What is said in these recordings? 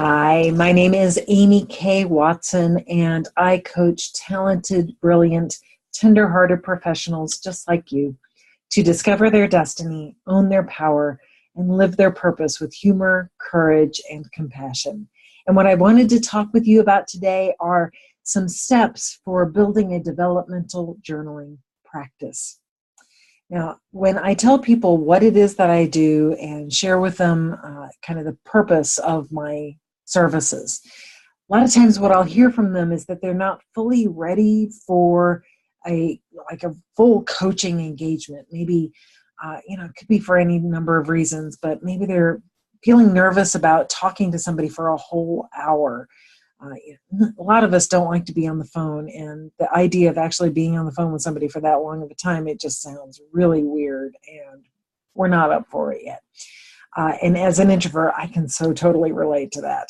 Hi, my name is Amy K. Watson, and I coach talented, brilliant, tender-hearted professionals just like you to discover their destiny, own their power, and live their purpose with humor, courage, and compassion. And what I wanted to talk with you about today are some steps for building a developmental journaling practice. Now, when I tell people what it is that I do and share with them kind of the purpose of my services, a lot of times what I'll hear from them is that they're not fully ready for a full coaching engagement. Maybe, it could be for any number of reasons, but maybe they're feeling nervous about talking to somebody for a whole hour. A lot of us don't like to be on the phone, and the idea of actually being on the phone with somebody for that long of a time, it just sounds really weird, and we're not up for it yet. And as an introvert, I can so totally relate to that.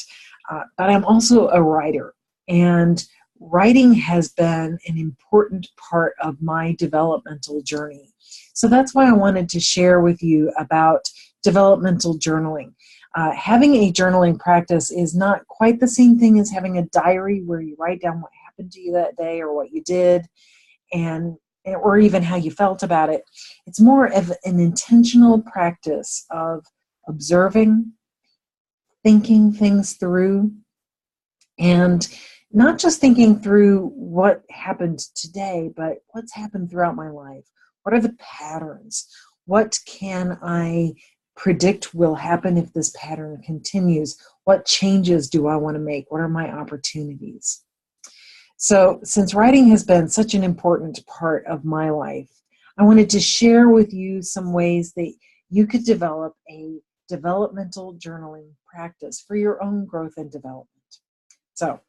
But I'm also a writer, and writing has been an important part of my developmental journey. So that's why I wanted to share with you about developmental journaling. Having a journaling practice is not quite the same thing as having a diary where you write down what happened to you that day or what you did or even how you felt about it. It's more of an intentional practice of observing, thinking things through, and not just thinking through what happened today, but what's happened throughout my life. What are the patterns? What can I predict will happen if this pattern continues? What changes do I want to make? What are my opportunities? So since writing has been such an important part of my life, I wanted to share with you some ways that you could develop a developmental journaling practice for your own growth and development. So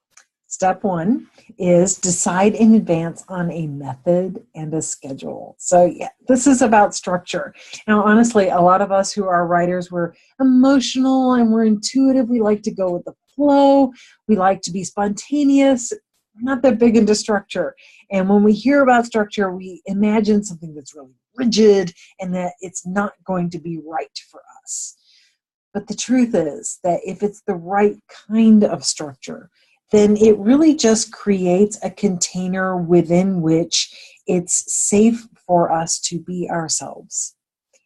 step one is decide in advance on a method and a schedule. So yeah, this is about structure. Now, honestly, a lot of us who are writers, we're emotional and we're intuitive. We like to go with the flow. We like to be spontaneous. We're not that big into structure. And when we hear about structure, we imagine something that's really rigid and that it's not going to be right for us. But the truth is that if it's the right kind of structure, then it really just creates a container within which it's safe for us to be ourselves.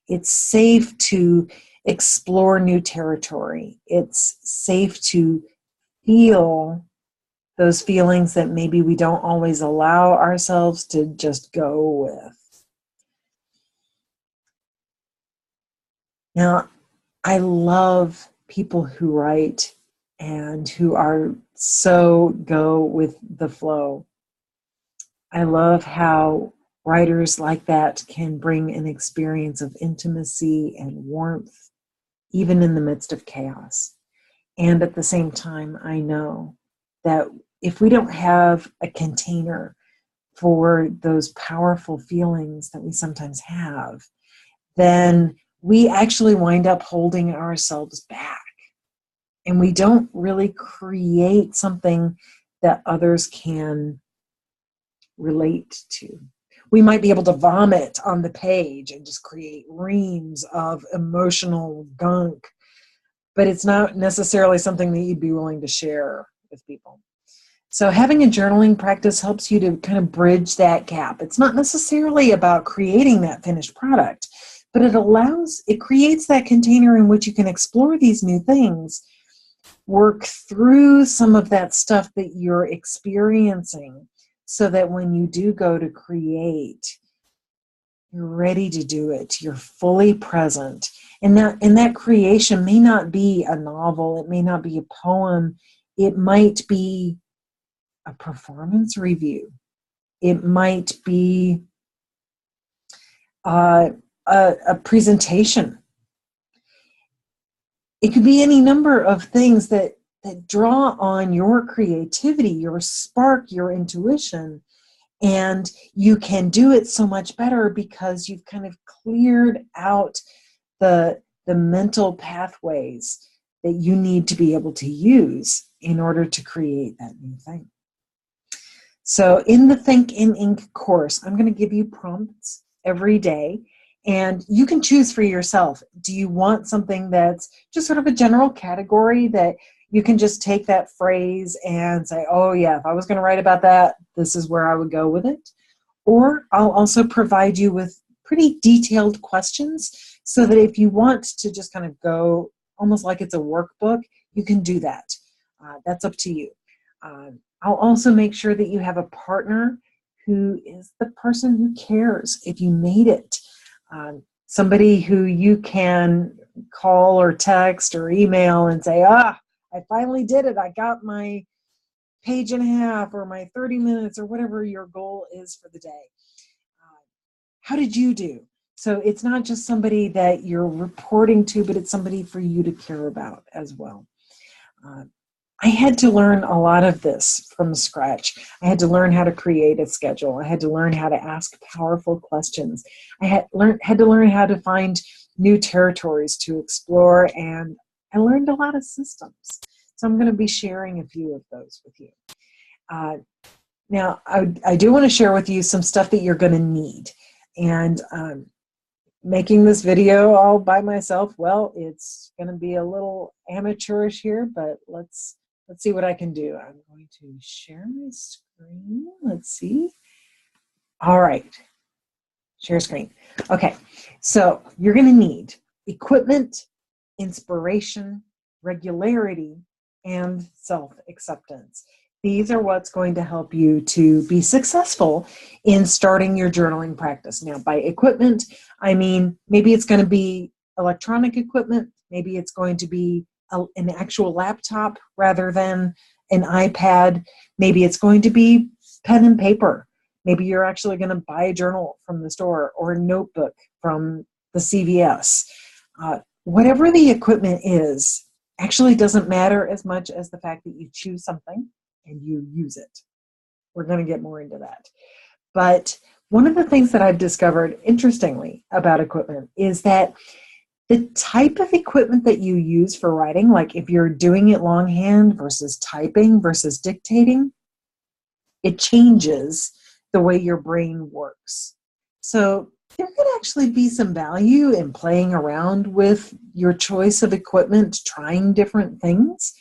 It's safe to explore new territory. It's safe to feel those feelings that maybe we don't always allow ourselves to just go with. Now, I love people who write and who are so go with the flow. I love how writers like that can bring an experience of intimacy and warmth, even in the midst of chaos. And at the same time, I know that if we don't have a container for those powerful feelings that we sometimes have, then we actually wind up holding ourselves back. And we don't really create something that others can relate to. We might be able to vomit on the page and just create reams of emotional gunk, but it's not necessarily something that you'd be willing to share with people. So having a journaling practice helps you to kind of bridge that gap. It's not necessarily about creating that finished product, but it creates that container in which you can explore these new things, work through some of that stuff that you're experiencing so that when you do go to create, you're ready to do it. You're fully present. And that creation may not be a novel. It may not be a poem. It might be a performance review. It might be a presentation. It could be any number of things that draw on your creativity, your spark, your intuition, and you can do it so much better because you've kind of cleared out the mental pathways that you need to be able to use in order to create that new thing. So in the Think in Ink course, I'm going to give you prompts every day. And you can choose for yourself. Do you want something that's just sort of a general category that you can just take that phrase and say, oh yeah, if I was going to write about that, this is where I would go with it. Or I'll also provide you with pretty detailed questions so that if you want to just kind of go almost like it's a workbook, you can do that. That's up to you. I'll also make sure that you have a partner who is the person who cares if you made it. Somebody who you can call or text or email and say, I finally did it. I got my page and a half or my 30 minutes or whatever your goal is for the day. How did you do? So it's not just somebody that you're reporting to, but it's somebody for you to care about as well. I had to learn a lot of this from scratch. I had to learn how to create a schedule. I had to learn how to ask powerful questions. I had to learn how to find new territories to explore, and I learned a lot of systems. So I'm going to be sharing a few of those with you. Now, I do want to share with you some stuff that you're going to need. And making this video all by myself, well, it's going to be a little amateurish here, but let's see what I can do. I'm going to share my screen. Let's see. All right. Share screen. Okay. So you're going to need equipment, inspiration, regularity, and self-acceptance. These are what's going to help you to be successful in starting your journaling practice. Now, by equipment, I mean maybe it's going to be electronic equipment. Maybe it's going to be an actual laptop rather than an iPad. Maybe it's going to be pen and paper. Maybe you're actually going to buy a journal from the store or a notebook from the CVS. Whatever the equipment is actually doesn't matter as much as the fact that you choose something and you use it. We're going to get more into that. But one of the things that I've discovered, interestingly, about equipment is that the type of equipment that you use for writing, like if you're doing it longhand versus typing versus dictating, it changes the way your brain works. So there could actually be some value in playing around with your choice of equipment, trying different things,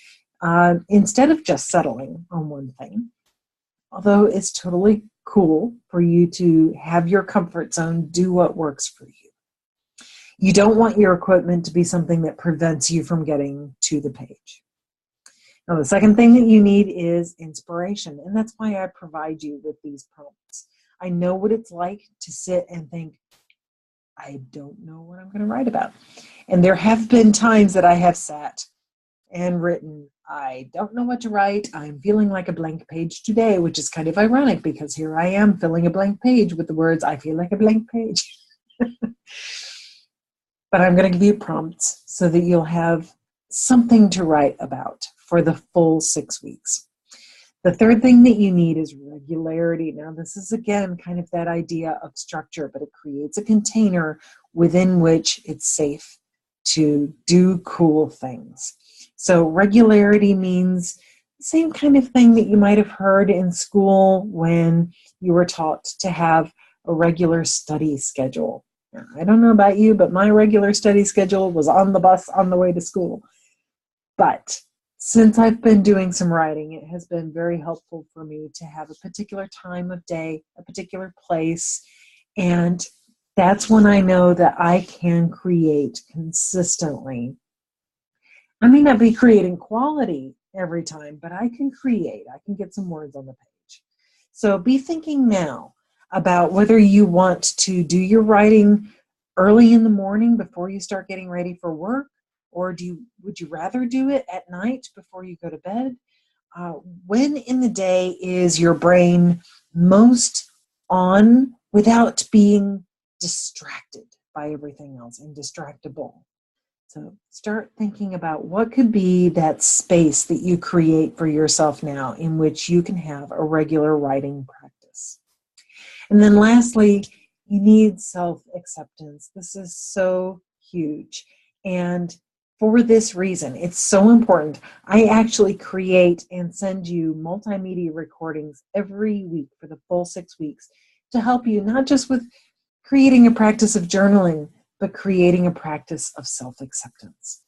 instead of just settling on one thing. Although it's totally cool for you to have your comfort zone, do what works for you. You don't want your equipment to be something that prevents you from getting to the page. Now, the second thing that you need is inspiration, and that's why I provide you with these prompts. I know what it's like to sit and think, I don't know what I'm going to write about. And there have been times that I have sat and written, I don't know what to write. I'm feeling like a blank page today, which is kind of ironic because here I am filling a blank page with the words, I feel like a blank page. But I'm going to give you prompts so that you'll have something to write about for the full 6 weeks. The third thing that you need is regularity. Now, this is, again, kind of that idea of structure, but it creates a container within which it's safe to do cool things. So regularity means the same kind of thing that you might have heard in school when you were taught to have a regular study schedule. Now, I don't know about you, but my regular study schedule was on the bus on the way to school. But since I've been doing some writing, it has been very helpful for me to have a particular time of day, a particular place, and that's when I know that I can create consistently. I may not be creating quality every time, but I can create. I can get some words on the page. So be thinking now about whether you want to do your writing early in the morning before you start getting ready for work, or would you rather do it at night before you go to bed? When in the day is your brain most on without being distracted by everything else and distractible? So start thinking about what could be that space that you create for yourself now in which you can have a regular writing practice. And then lastly, you need self-acceptance. This is so huge. And for this reason, it's so important. I actually create and send you multimedia recordings every week for the full 6 weeks to help you not just with creating a practice of journaling, but creating a practice of self-acceptance.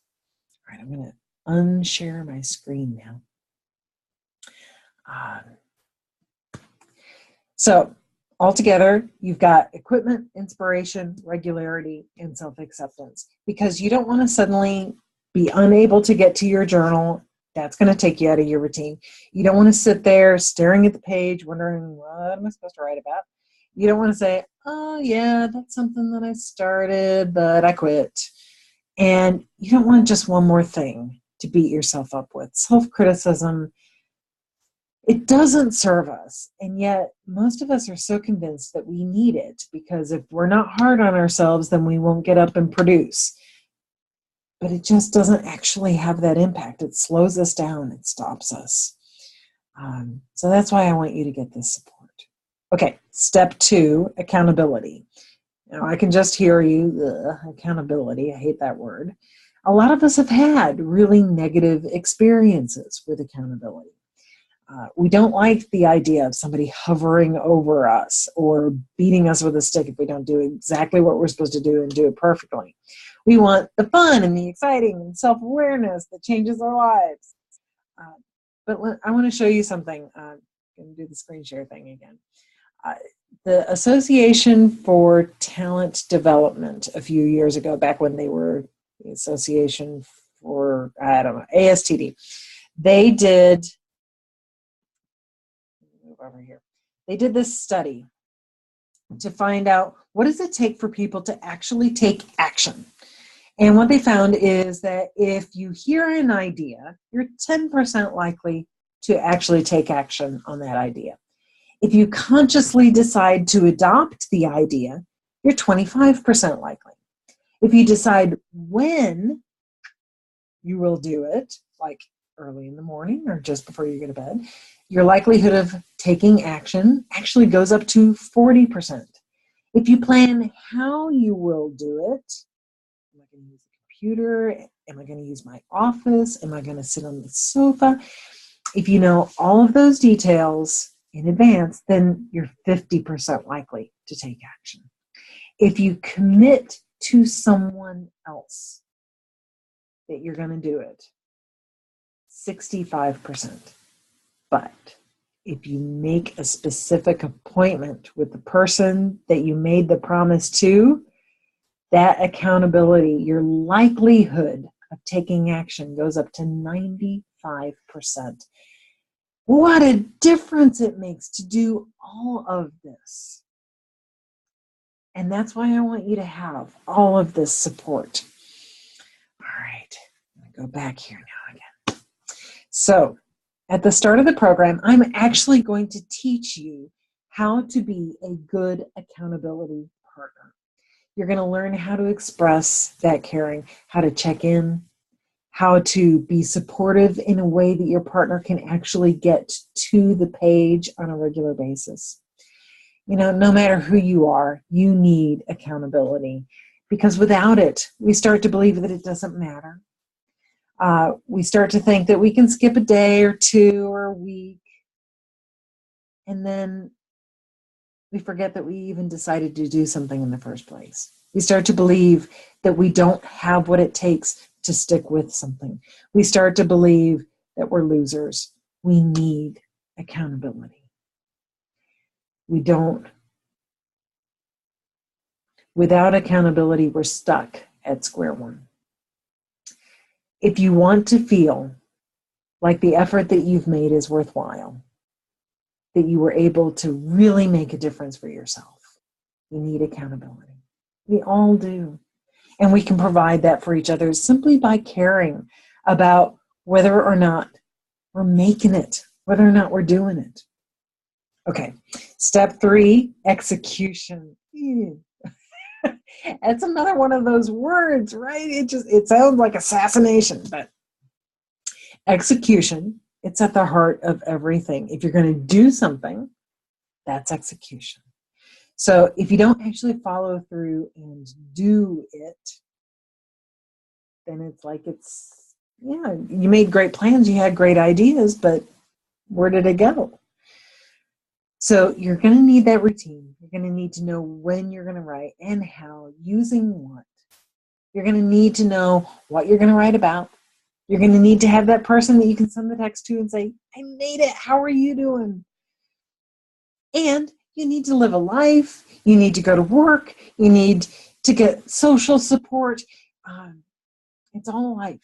All right, I'm going to unshare my screen now. So altogether, you've got equipment, inspiration, regularity, and self-acceptance, because you don't want to suddenly be unable to get to your journal. That's going to take you out of your routine. You don't want to sit there staring at the page, wondering, what am I supposed to write about? You don't want to say, oh yeah, that's something that I started, but I quit. And you don't want just one more thing to beat yourself up with. Self-criticism, it doesn't serve us. And yet most of us are so convinced that we need it, because if we're not hard on ourselves, then we won't get up and produce. But it just doesn't actually have that impact. It slows us down. It stops us. So that's why I want you to get this support. Okay, step 2, accountability. Now, I can just hear you, accountability. I hate that word. A lot of us have had really negative experiences with accountability. We don't like the idea of somebody hovering over us or beating us with a stick if we don't do exactly what we're supposed to do and do it perfectly. We want the fun and the exciting and self-awareness that changes our lives. But I want to show you something. I'm going to do the screen share thing again. The Association for Talent Development a few years ago, back when they were the Association for, ASTD, they did over here. They did this study to find out, what does it take for people to actually take action? And what they found is that if you hear an idea, you're 10% likely to actually take action on that idea. If you consciously decide to adopt the idea, you're 25% likely. If you decide when you will do it, like early in the morning or just before you go to bed, your likelihood of taking action actually goes up to 40%. If you plan how you will do it, am I going to use the computer? Am I going to use my office? Am I going to sit on the sofa? If you know all of those details in advance, then you're 50% likely to take action. If you commit to someone else that you're going to do it, 65%. But if you make a specific appointment with the person that you made the promise to, that accountability, your likelihood of taking action goes up to 95%. What a difference it makes to do all of this. And that's why I want you to have all of this support. All right, I'm going to go back here now again. So, at the start of the program, I'm actually going to teach you how to be a good accountability partner. You're going to learn how to express that caring, how to check in, how to be supportive in a way that your partner can actually get to the page on a regular basis. You know, no matter who you are, you need accountability, because without it, we start to believe that it doesn't matter. We start to think that we can skip a day or two or a week, and then we forget that we even decided to do something in the first place. We start to believe that we don't have what it takes to stick with something. We start to believe that we're losers. We need accountability. We don't. Without accountability, we're stuck at square one. If you want to feel like the effort that you've made is worthwhile, that you were able to really make a difference for yourself, you need accountability. We all do. And we can provide that for each other simply by caring about whether or not we're making it, whether or not we're doing it. Okay, step 3, execution. That's another one of those words, right? It sounds like assassination, but execution, it's at the heart of everything. If you're going to do something, that's execution. So if you don't actually follow through and do it, then it's like you made great plans, you had great ideas, but where did it go? So you're going to need that routine. You're going to need to know when you're going to write and how, using what. You're going to need to know what you're going to write about. You're going to need to have that person that you can send the text to and say, I made it. How are you doing? And you need to live a life. You need to go to work. You need to get social support. It's all life.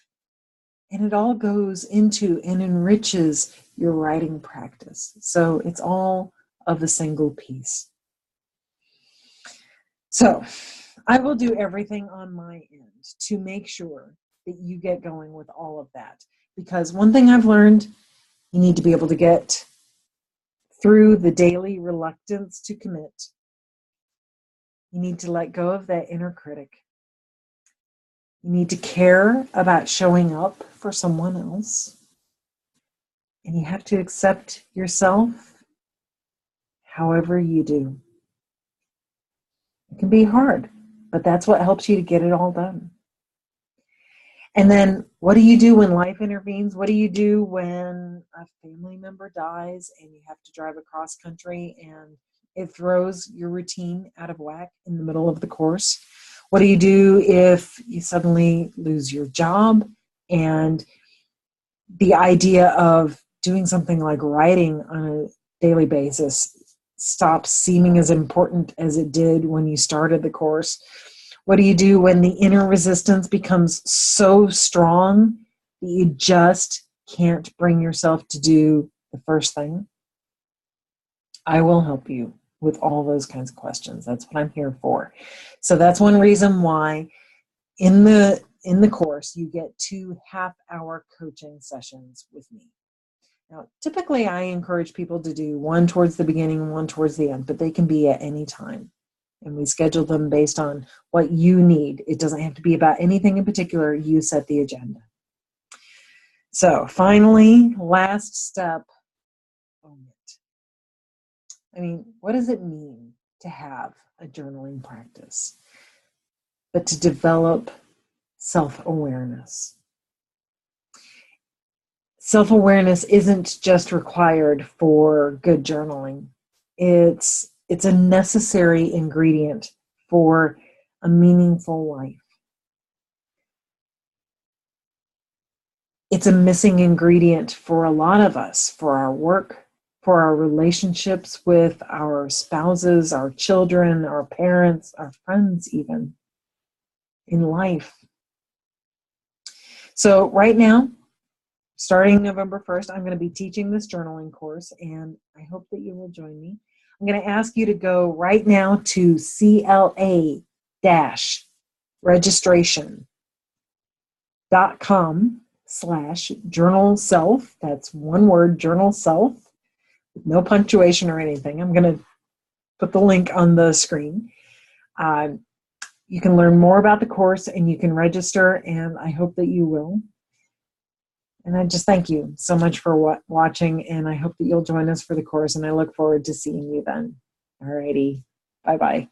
And it all goes into and enriches your writing practice. So it's all of a single piece. So I will do everything on my end to make sure that you get going with all of that. Because one thing I've learned, you need to be able to get through the daily reluctance to commit. You need to let go of that inner critic. You need to care about showing up for someone else. And you have to accept yourself however you do. It can be hard, but that's what helps you to get it all done. And then what do you do when life intervenes? What do you do when a family member dies and you have to drive across country and it throws your routine out of whack in the middle of the course? What do you do if you suddenly lose your job and the idea of doing something like writing on a daily basis stops seeming as important as it did when you started the course? What do you do when the inner resistance becomes so strong that you just can't bring yourself to do the first thing? I will help you with all those kinds of questions. That's what I'm here for. So that's one reason why in the course you get 2 half-hour coaching sessions with me. Now, typically I encourage people to do one towards the beginning and one towards the end, but they can be at any time. And we schedule them based on what you need. It doesn't have to be about anything in particular. You set the agenda. So finally, last step, own it. I mean, what does it mean to have a journaling practice? But to develop self-awareness. Self-awareness isn't just required for good journaling. It's a necessary ingredient for a meaningful life. It's a missing ingredient for a lot of us, for our work, for our relationships with our spouses, our children, our parents, our friends even, in life. So right now, starting November 1st, I'm going to be teaching this journaling course, and I hope that you will join me. I'm going to ask you to go right now to CLA-registration.com/journal self. That's one word, journal self, with no punctuation or anything. I'm going to put the link on the screen. You can learn more about the course and you can register, and I hope that you will. And I just thank you so much for watching, and I hope that you'll join us for the course, and I look forward to seeing you then. Alrighty, bye-bye.